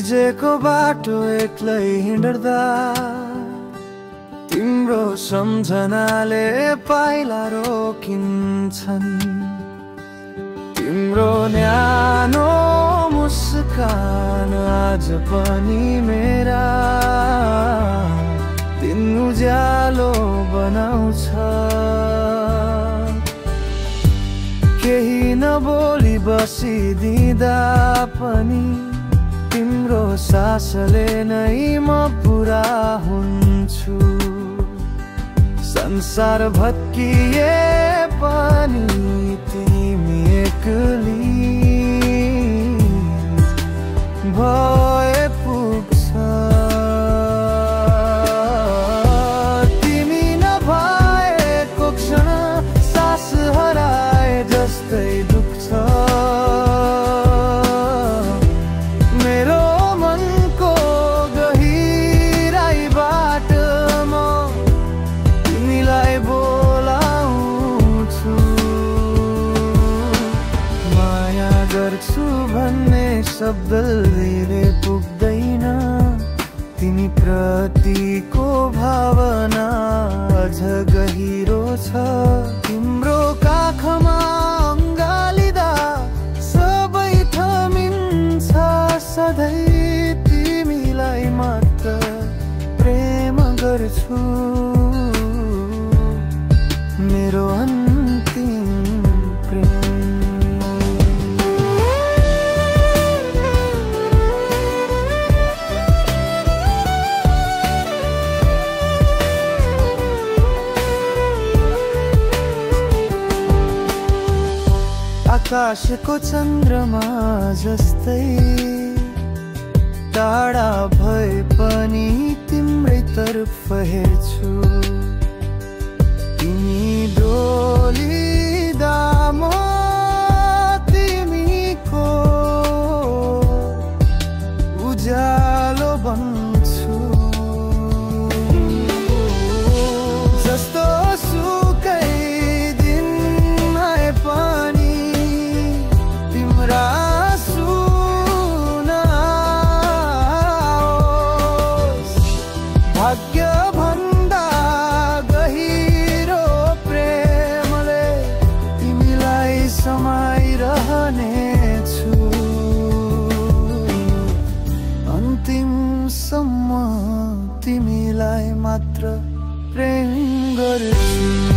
बिजेको बाटो एक्लै हिँड्दा तिम्रो सम्झनाले पाइला रोकिन्छन्। तिम्रो न्यानो मुस्कान आज पनि मेरा दिन उज्यालो बनाउँछ। केही नबोली बसिदिँदा पनि तिम्रो सासले नै म पुरा हुन्छु। संसार भत्किए पनि तिमी एक्लै भए पुग्छ। तिमी नभएको क्षण सास हराए जस्तै दुख्छ। मेरो मनको गहिराइबाट म तिमीलाई बोलाउँछु। माया गर्छु भन्ने शब्दले पुग्दैन, तिमी प्रतिको भावना अझ गहिरो छ। तिम्रो काखमा अङ्गालिँदा सबै थमिन्छ। सधैँ तिमीलाई मात्र प्रेम गर्छु, मेरो अन्तिम प्रेम। आकाशको चन्द्रमा जस्तै टाढा भए पनि तिम्रै तर्फ हेर्छु। तिमी डोलिँदा म तिमीको उज्यालो बन्छु। जस्तो सुकै दिन आए पनि तिम्रा भाग्य भन्दा गहिरो प्रेमले तिमीलाई समाइरहनेछु। अन्तिमसम्म तिमीलाई मात्र प्रेम गर्छु।